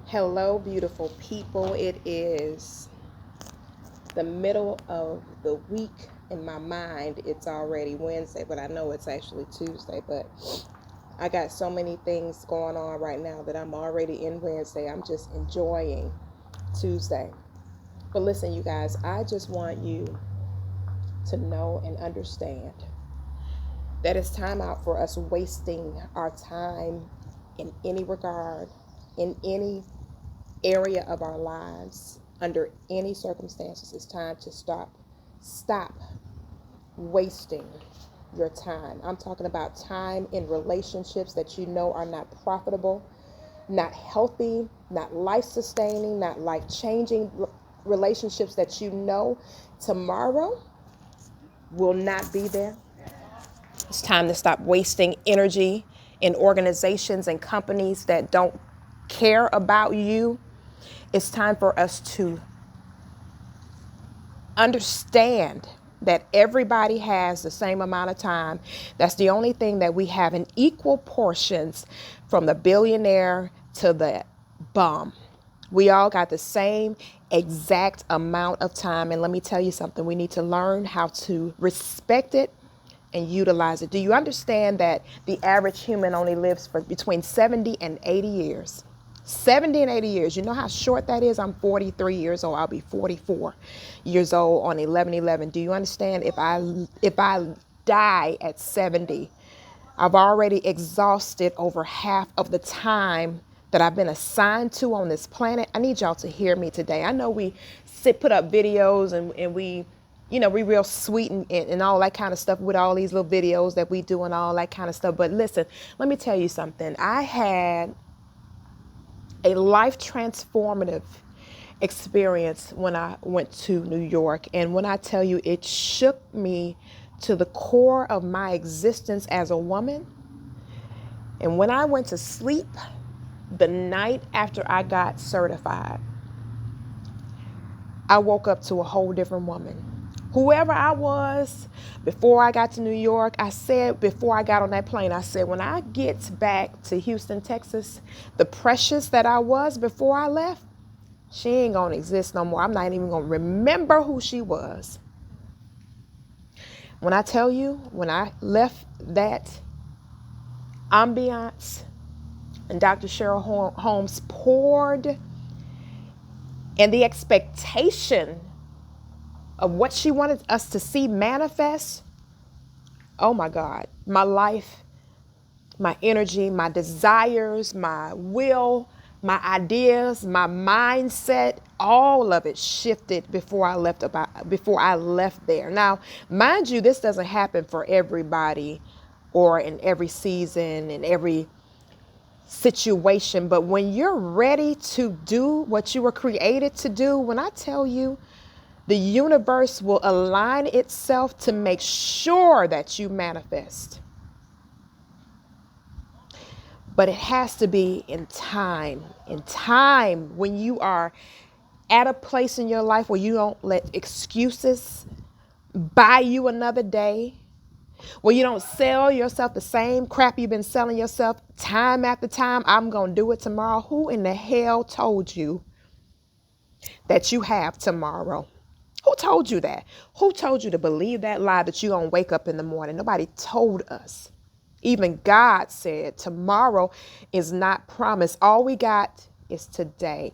Hello, beautiful people. It is the middle of the week. In my mind, it's already Wednesday, but I know it's actually Tuesday. But I got so many things going on right now that I'm already in Wednesday. I'm just enjoying Tuesday. But listen, you guys, I just want you to know and understand that it's time out for us wasting our time in any regard, in any area of our lives, under any circumstances. It's time to stop wasting your time. I'm talking about time in relationships that you know are not profitable, not healthy, not life sustaining, not life changing relationships that you know tomorrow will not be there. It's time to stop wasting energy in organizations and companies that don't care about you. It's time for us to understand that everybody has the same amount of time. That's the only thing that we have in equal portions, from the billionaire to the bum. We all got the same exact amount of time. And let me tell you something, we need to learn how to respect it and utilize it. Do you understand that the average human only lives for between 70 and 80 years? 70 and 80 years. You know how short that is? I'm 43 years old. I'll be 44 years old on 11/11. Do you understand? If I die at 70, I've already exhausted over half of the time that I've been assigned to on this planet. I need y'all to hear me today. I know we put up videos and we real sweet and all that kind of stuff with all these little videos that we do and all that kind of stuff. But listen, let me tell you something. I had a life transformative experience when I went to New York. And when I tell you, it shook me to the core of my existence as a woman. And when I went to sleep the night after I got certified, I woke up to a whole different woman. Whoever I was before I got to New York, I said before I got on that plane, I said, when I get back to Houston, Texas, the precious that I was before I left, she ain't gonna exist no more. I'm not even gonna remember who she was. When I tell you, when I left that ambiance and Dr. Cheryl Holmes poured, and the expectation of what she wanted us to see manifest, oh my God, my life, my energy, my desires, my will, my ideas, my mindset, all of it shifted before I left there. Now, mind you, this doesn't happen for everybody or in every season, in every situation, but when you're ready to do what you were created to do, when I tell you, the universe will align itself to make sure that you manifest. But it has to be in time. In time, when you are at a place in your life where you don't let excuses buy you another day, where you don't sell yourself the same crap you've been selling yourself time after time. I'm going to do it tomorrow. Who in the hell told you that you have tomorrow? Who told you that? Who told you to believe that lie that you're going to wake up in the morning? Nobody told us. Even God said tomorrow is not promised. All we got is today.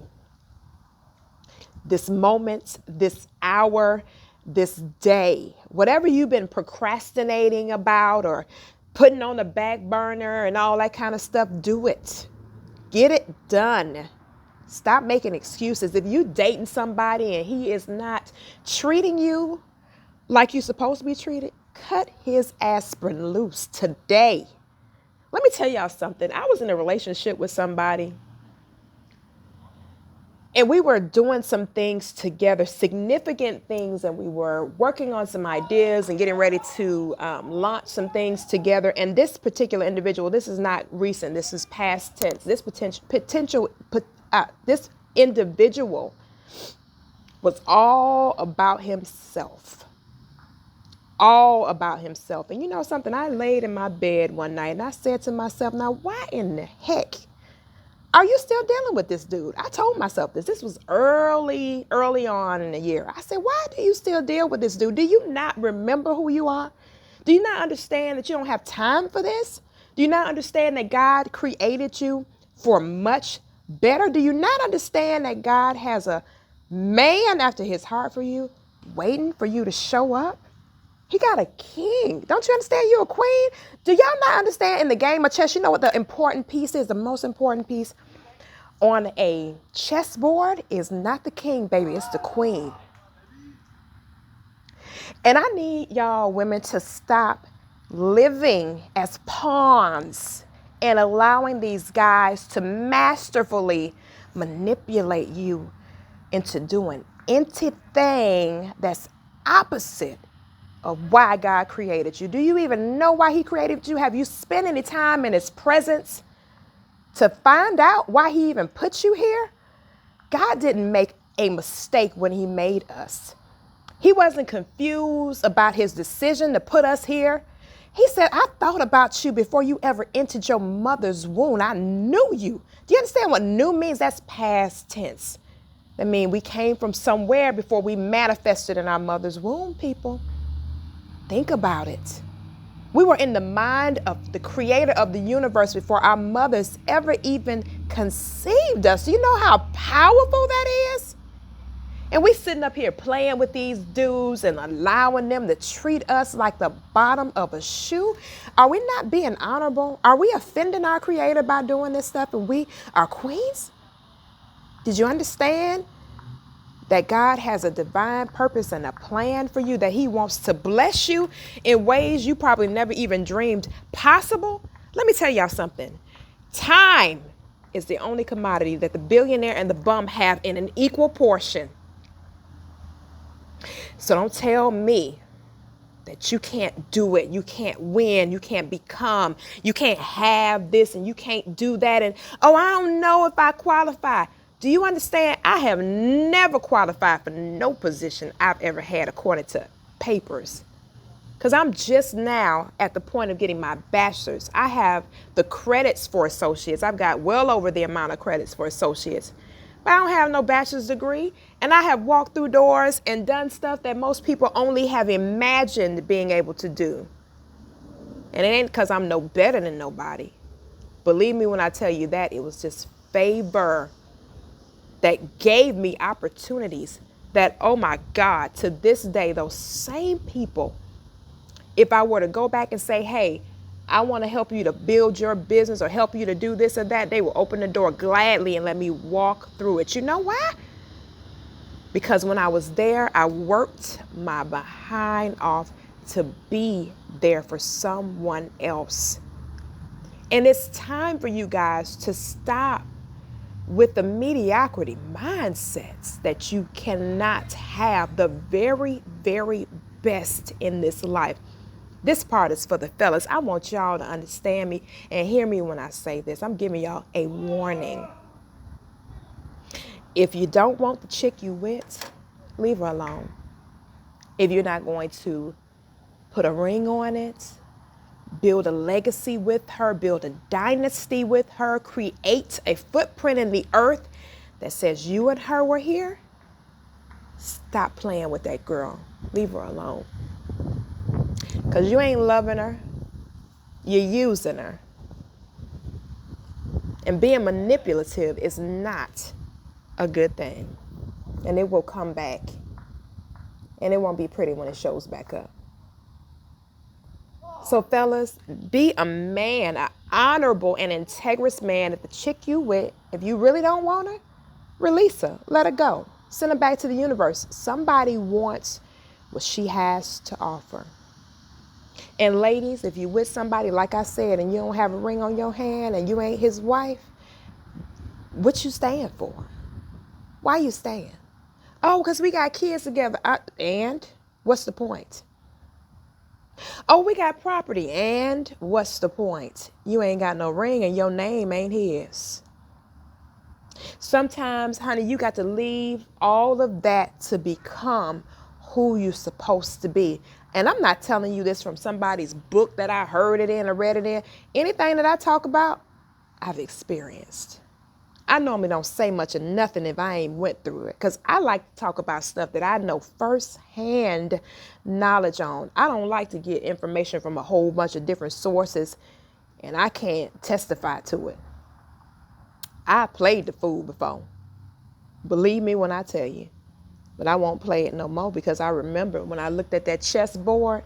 This moment, this hour, this day. Whatever you've been procrastinating about or putting on the back burner and all that kind of stuff, do it. Get it done. Stop making excuses. If you dating somebody and he is not treating you like you're supposed to be treated, cut his aspirin loose today. Let me tell y'all something. I was in a relationship with somebody and we were doing some things together, significant things, and we were working on some ideas and getting ready to launch some things together. And this particular individual, this is not recent, this is past tense. This this individual was all about himself. All about himself. And you know something? I laid in my bed one night and I said to myself, now why in the heck Are you still dealing with this dude? I told myself this. This was early on in the year. I said, why do you still deal with this dude? Do you not remember who you are? Do you not understand that you don't have time for this? Do you not understand that God created you for much better? Do you not understand that God has a man after his heart for you, waiting for you to show up? He got a king. Don't you understand you're a queen? Do y'all not understand in the game of chess, you know what the important piece is? The most important piece on a chessboard is not the king, baby. It's the queen. And I need y'all women to stop living as pawns and allowing these guys to masterfully manipulate you into doing anything that's opposite of why God created you. Do you even know why he created you? Have you spent any time in his presence to find out why he even put you here? God didn't make a mistake when he made us. He wasn't confused about his decision to put us here. He said, I thought about you before you ever entered your mother's womb. I knew you. Do you understand what knew means? That's past tense. That means we came from somewhere before we manifested in our mother's womb, people. Think about it. We were in the mind of the creator of the universe before our mothers ever even conceived us. Do you know how powerful that is? And we sitting up here playing with these dudes and allowing them to treat us like the bottom of a shoe. Are we not being honorable? Are we offending our creator by doing this stuff and we are queens? Did you understand that God has a divine purpose and a plan for you, that he wants to bless you in ways you probably never even dreamed possible? Let me tell y'all something. Time is the only commodity that the billionaire and the bum have in an equal portion. So don't tell me that you can't do it, you can't win, you can't become, you can't have this and you can't do that. And, oh, I don't know if I qualify. Do you understand? I have never qualified for no position I've ever had according to papers. Because I'm just now at the point of getting my bachelor's. I have the credits for associates. I've got well over the amount of credits for associates. But I don't have no bachelor's degree. And I have walked through doors and done stuff that most people only have imagined being able to do. And it ain't because I'm no better than nobody. Believe me when I tell you that, it was just favor that gave me opportunities that, oh my God, to this day, those same people, if I were to go back and say, hey, I want to help you to build your business or help you to do this or that, they will open the door gladly and let me walk through it. You know why? Because when I was there, I worked my behind off to be there for someone else. And it's time for you guys to stop with the mediocrity mindsets that you cannot have the very, very best in this life. This part is for the fellas. I want y'all to understand me and hear me when I say this. I'm giving y'all a warning. If you don't want the chick you with, leave her alone. If you're not going to put a ring on it, build a legacy with her, build a dynasty with her, create a footprint in the earth that says you and her were here, stop playing with that girl. Leave her alone. Because you ain't loving her, you're using her. And being manipulative is not a good thing. And it will come back. And it won't be pretty when it shows back up. So fellas, be a man, an honorable and integrous man. If the chick you with, if you really don't want her, release her, let her go. Send her back to the universe. Somebody wants what she has to offer. And ladies, if you with somebody, like I said, and you don't have a ring on your hand and you ain't his wife, what you staying for? Why you staying? Oh, because we got kids together. And what's the point? Oh, we got property. And what's the point? You ain't got no ring and your name ain't his. Sometimes, honey, you got to leave all of that to become who you're supposed to be. And I'm not telling you this from somebody's book that I heard it in or read it in. Anything that I talk about, I've experienced. I normally don't say much of nothing if I ain't went through it, because I like to talk about stuff that I know firsthand knowledge on. I don't like to get information from a whole bunch of different sources and I can't testify to it. I played the fool before. Believe me when I tell you. But I won't play it no more, because I remember when I looked at that chessboard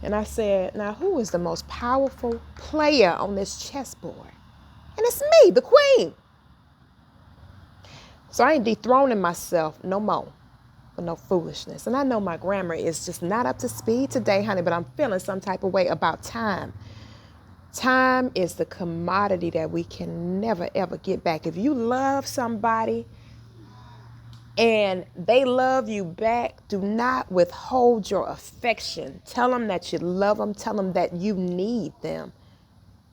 and I said, now who is the most powerful player on this chessboard? And it's me, the queen. So I ain't dethroning myself no more for no foolishness. And I know my grammar is just not up to speed today, honey, but I'm feeling some type of way about time. Time is the commodity that we can never, ever get back. If you love somebody and they love you back, do not withhold your affection. Tell them that you love them. Tell them that you need them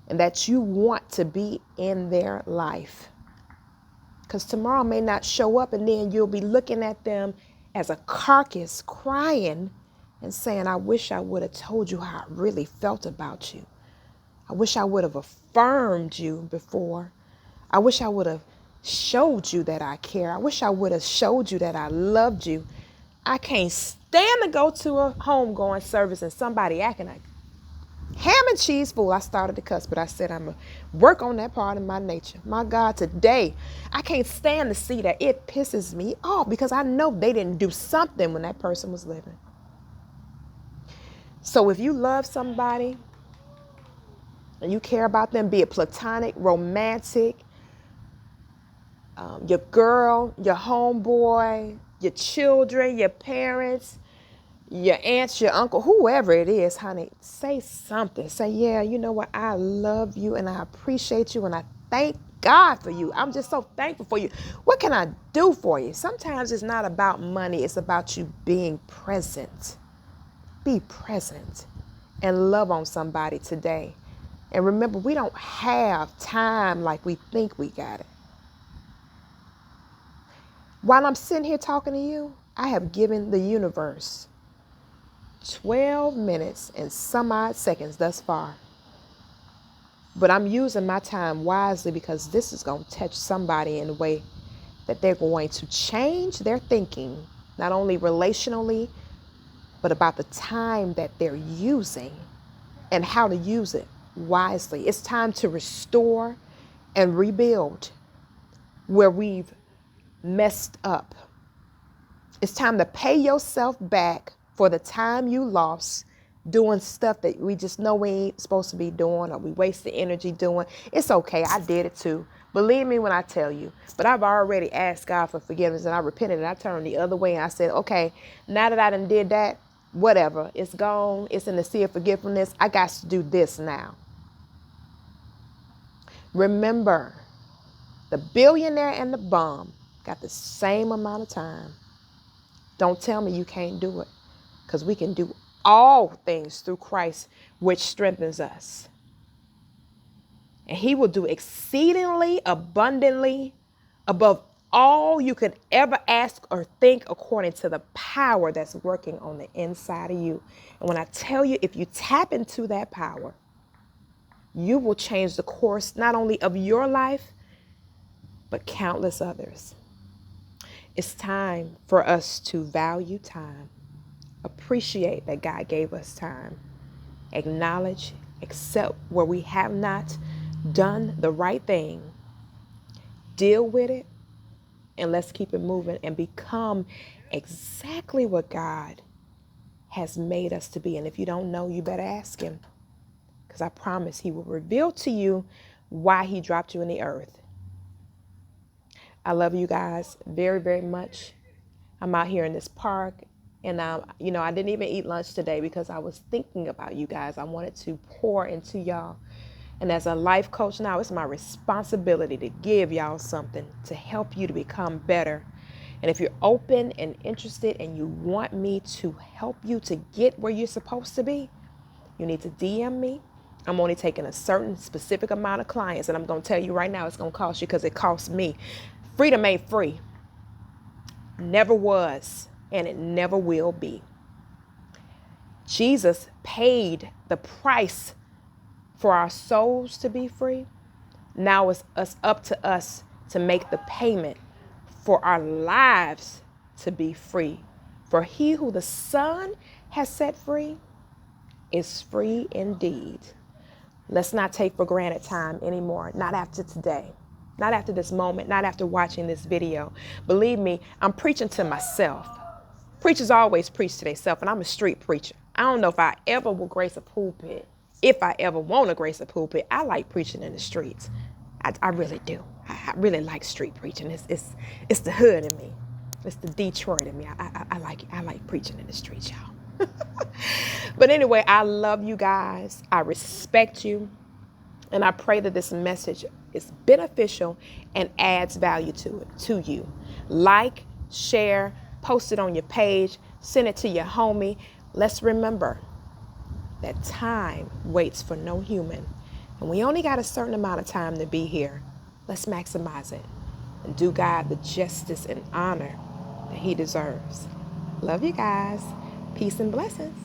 and that you want to be in their life. Because tomorrow may not show up, and then you'll be looking at them as a carcass, crying and saying, I wish I would have told you how I really felt about you. I wish I would have affirmed you before. I wish I would have showed you that I care. I wish I would have showed you that I loved you. I can't stand to go to a homegoing service and somebody acting like ham and cheese fool. I started to cuss, but I said I'm going to work on that part of my nature. My God, today, I can't stand to see that. It pisses me off because I know they didn't do something when that person was living. So if you love somebody and you care about them, be it platonic, romantic, your girl, your homeboy, your children, your parents, your aunts, your uncle, whoever it is, honey, say something. Say, yeah, you know what? I love you and I appreciate you and I thank God for you. I'm just so thankful for you. What can I do for you? Sometimes it's not about money. It's about you being present. Be present and love on somebody today. And remember, we don't have time like we think we got it. While I'm sitting here talking to you, I have given the universe 12 minutes and some odd seconds thus far. But I'm using my time wisely because this is going to touch somebody in a way that they're going to change their thinking, not only relationally, but about the time that they're using and how to use it wisely. It's time to restore and rebuild where we've messed up. It's time to pay yourself back for the time you lost doing stuff that we just know we ain't supposed to be doing, or we waste the energy doing. It's okay. I did it too. Believe me when I tell you. But I've already asked God for forgiveness and I repented and I turned the other way and I said, okay, now that I done did that, whatever. It's gone. It's in the sea of forgiveness. I got to do this now. Remember, the billionaire and the bum got the same amount of time. Don't tell me you can't do it, because we can do all things through Christ, which strengthens us. And he will do exceedingly abundantly above all you could ever ask or think, according to the power that's working on the inside of you. And when I tell you, if you tap into that power, you will change the course not only of your life, but countless others. It's time for us to value time, appreciate that God gave us time, acknowledge, accept where we have not done the right thing, deal with it, and let's keep it moving and become exactly what God has made us to be. And if you don't know, you better ask him, because I promise he will reveal to you why he dropped you in the earth. I love you guys very, very much. I'm out here in this park and I didn't even eat lunch today because I was thinking about you guys. I wanted to pour into y'all. And as a life coach now, it's my responsibility to give y'all something to help you to become better. And if you're open and interested and you want me to help you to get where you're supposed to be, you need to DM me. I'm only taking a certain specific amount of clients, and I'm going to tell you right now, it's going to cost you, because it costs me. Freedom ain't free. Never was, and it never will be. Jesus paid the price for our souls to be free. Now it's up to us to make the payment for our lives to be free. For he who the Son has set free is free indeed. Let's not take for granted time anymore. Not after today. Not after this moment. Not after watching this video. Believe me, I'm preaching to myself. Preachers always preach to themselves, and I'm a street preacher. I don't know if I ever will grace a pulpit. If I ever want to grace a pulpit, I like preaching in the streets. I really do. I really like street preaching. It's the hood in me. It's the Detroit in me. I like it. I like preaching in the streets, y'all. But anyway, I love you guys. I respect you. And I pray that this message is beneficial and adds value to you. Like, share, post it on your page, send it to your homie. Let's remember that time waits for no human. And we only got a certain amount of time to be here. Let's maximize it and do God the justice and honor that he deserves. Love you guys. Peace and blessings.